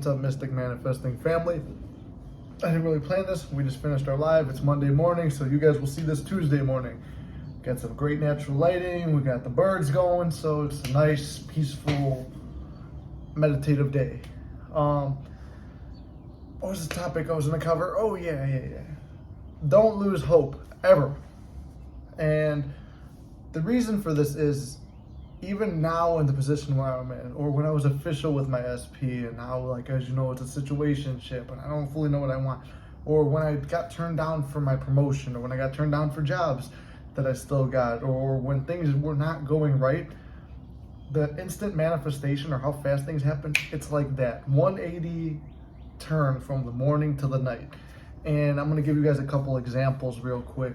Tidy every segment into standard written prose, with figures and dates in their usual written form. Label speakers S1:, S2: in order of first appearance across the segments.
S1: What's up, Mystic Manifesting family? I didn't really plan this. We just finished our live. It's Monday morning, so you guys will see this Tuesday morning. Got some great natural lighting. We got the birds going, so it's a nice, peaceful, meditative day. What was the topic I was going to cover? Oh, yeah. Don't lose hope, ever. And the reason for this is, even now in the position where I'm in, or when I was official with my SP, and now, like, as you know, it's a situationship, and I don't fully know what I want, or when I got turned down for my promotion, or when I got turned down for jobs that I still got, or when things were not going right, the instant manifestation or how fast things happen, it's like that 180 turn from the morning to the night. And I'm going to give you guys a couple examples real quick.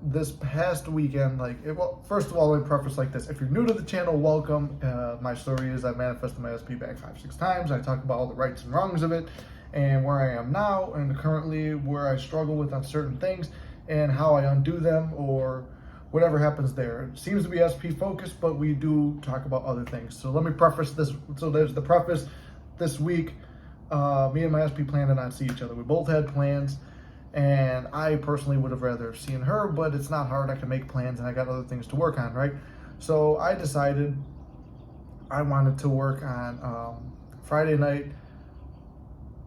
S1: This past weekend, well, first of all, let me preface like this. If you're new to the channel, welcome. My story is I manifested my SP back 5-6 times. I talk about all the rights and wrongs of it and where I am now and currently where I struggle with on certain things and how I undo them or whatever happens there. It seems to be SP focused, but we do talk about other things. So let me preface this. So there's the preface. This week, me and my SP plan to not see each other. We both had plans. And I personally would have rather seen her, but it's not hard. I can make plans and I got other things to work on, right? So I decided I wanted to work on Friday night.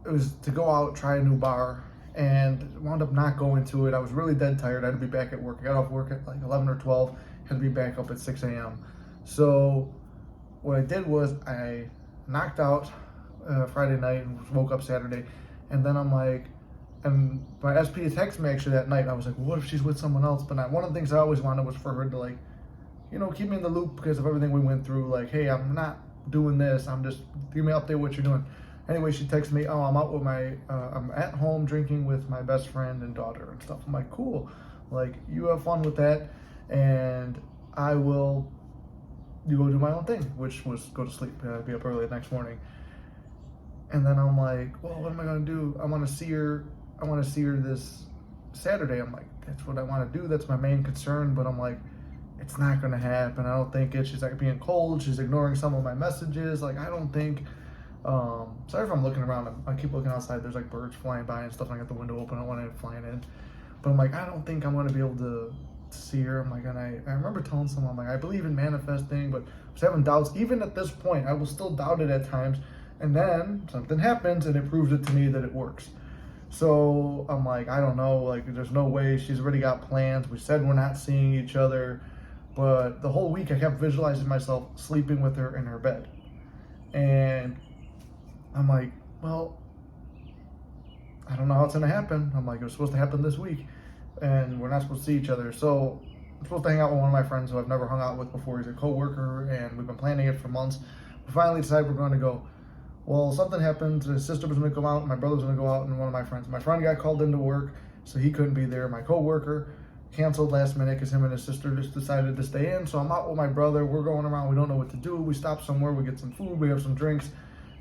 S1: It was to go out, try a new bar, and wound up not going to it. I was really dead tired. I had to be back at work. I got off work at like 11 or 12, had to be back up at 6 a.m. So what I did was I knocked out Friday night and woke up Saturday, and then I'm like, and my SP texted me actually that night. I was like, well, what if she's with someone else? But one of the things I always wanted was for her to, like, you know, keep me in the loop because of everything we went through. Like, hey, I'm not doing this. I'm just, give me an update what you're doing. Anyway, she texted me, oh, I'm out with I'm at home drinking with my best friend and daughter and stuff. I'm like, cool. Like, you have fun with that. And I will, go do my own thing, which was go to sleep. I'd be up early the next morning. And then I'm like, well, what am I going to do? I want to see her this Saturday. I'm like, that's what I want to do. That's my main concern. But I'm like, it's not going to happen. I don't think it. She's like being cold. She's ignoring some of my messages. Like, I don't think, sorry if I'm looking around. I keep looking outside. There's like birds flying by and stuff. I got the window open. I don't want it flying in. But I'm like, I don't think I'm going to be able to see her. I'm like, and I remember telling someone, I'm like, I believe in manifesting, but I was having doubts. Even at this point, I will still doubt it at times. And then something happens and it proves it to me that it works. So I'm like, I don't know, like, there's no way. She's already got plans. We said we're not seeing each other. But the whole week I kept visualizing myself sleeping with her in her bed. And I'm like, well, I don't know how it's going to happen. I'm like, it was supposed to happen this week. And we're not supposed to see each other. So I'm supposed to hang out with one of my friends who I've never hung out with before. He's a coworker, and we've been planning it for months. We finally decided we're going to go. Well, something happened. His sister was going to come out, my brother was going to go out, and one of my friends. My friend got called into work, so he couldn't be there. My coworker canceled last minute because him and his sister just decided to stay in. So I'm out with my brother. We're going around. We don't know what to do. We stop somewhere. We get some food. We have some drinks,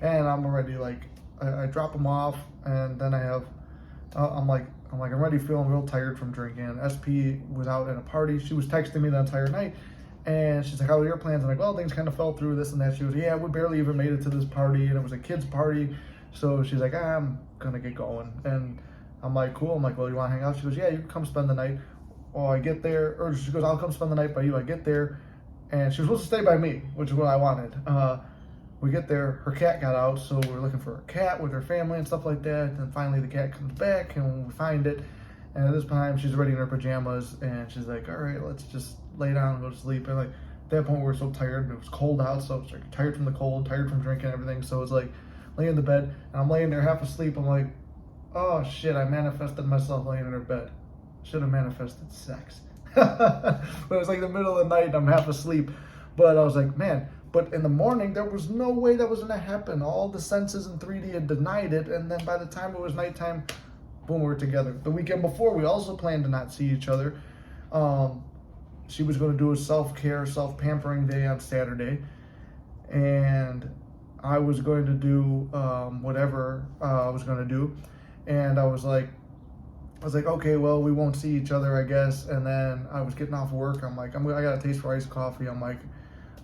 S1: and I'm already like, I drop him off, and then I'm already feeling real tired from drinking. SP was out at a party. She was texting me the entire night. And she's like, how are your plans? I'm like, well, things kind of fell through, this and that. She was, yeah, we barely even made it to this party, and it was a kid's party. So she's like, I'm going to get going. And I'm like, cool. I'm like, well, you want to hang out? She goes, yeah, you can come spend the night. Well, I get there, or she goes, I'll come spend the night by you. I get there, and she was supposed to stay by me, which is what I wanted. We get there, her cat got out, so we're looking for her cat with her family and stuff like that. And finally the cat comes back, and we find it. And at this time, she's already in her pajamas, and she's like, all right, let's just lay down and go to sleep. And like, at that point, we were so tired, and it was cold out, so I was like, tired from the cold, tired from drinking and everything. So it's like, laying in the bed, and I'm laying there half asleep. I'm like, oh shit, I manifested myself laying in her bed. Should have manifested sex. But it was like the middle of the night, and I'm half asleep. But I was like, man, but in the morning, there was no way that was going to happen. All the senses in 3D had denied it, and then by the time it was nighttime, boom, we're together. The weekend before, we also planned to not see each other. She was going to do a self-care, self-pampering day on Saturday. And I was going to do whatever I was going to do. And I was like, okay, well, we won't see each other, I guess. And then I was getting off work. I'm like, I got a taste for iced coffee. I'm like,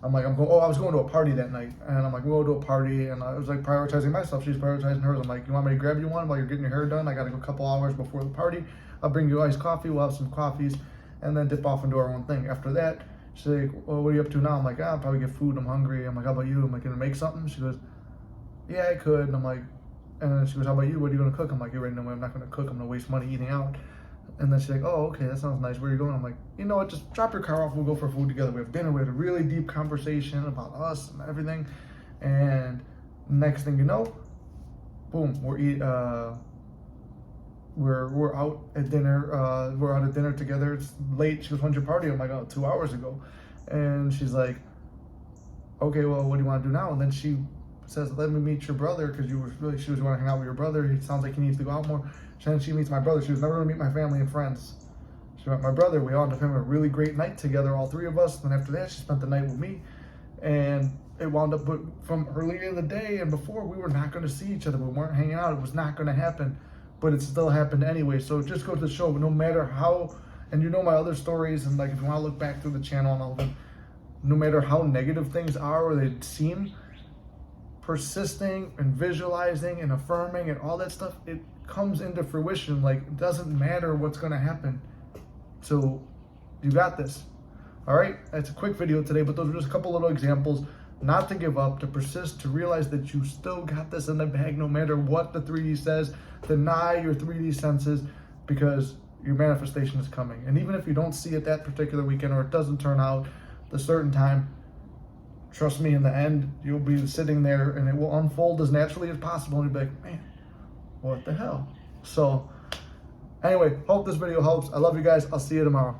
S1: I'm like, I'm going. Oh, I was going to a party that night, and I'm like, we'll go to a party, and I was like prioritizing myself. She's prioritizing hers. I'm like, you want me to grab you one while you're getting your hair done? I got to go a couple hours before the party. I'll bring you iced coffee. We'll have some coffees, and then dip off and do our own thing. After that, she's like, well, what are you up to now? I'm like, I'll probably get food. I'm hungry. I'm like, how about you? I'm like, gonna make something? She goes, yeah, I could. And I'm like, and then she goes, how about you? What are you gonna cook? I'm like, you already know I'm not gonna cook. I'm gonna waste money eating out. And then she's like, oh, okay, that sounds nice. Where are you going? I'm like, you know what? Just drop your car off. We'll go for food together. We have dinner. We had a really deep conversation about us and everything. And next thing you know, boom, we're out at dinner. We're out at dinner together. It's late. She goes, when's your party? I'm like, oh, 2 hours ago. And she's like, okay, well, what do you want to do now? And then she says, let me meet your brother, because she was want to hang out with your brother. He sounds like he needs to go out more. Then she meets my brother. She was never going to meet my family and friends. She met my brother. We all ended up having a really great night together, all three of us. Then after that, she spent the night with me. And it wound up from earlier in the day and before, we were not going to see each other. We weren't hanging out. It was not going to happen. But it still happened anyway. So it just goes to show, no matter how, and you know my other stories, and like if you want to look back through the channel and all of them, no matter how negative things are or they seem, persisting and visualizing and affirming and all that stuff, it comes into fruition. Like, it doesn't matter what's going to happen. So you got this. All right, it's a quick video today, but those are just a couple little examples. Not to give up, to persist, to realize that you still got this in the bag no matter what the 3D says. Deny your 3D senses, because your manifestation is coming. And even if you don't see it that particular weekend, or it doesn't turn out the certain time, trust me, in the end, you'll be sitting there and it will unfold as naturally as possible. And you'll be like, man, what the hell? So anyway, hope this video helps. I love you guys. I'll see you tomorrow.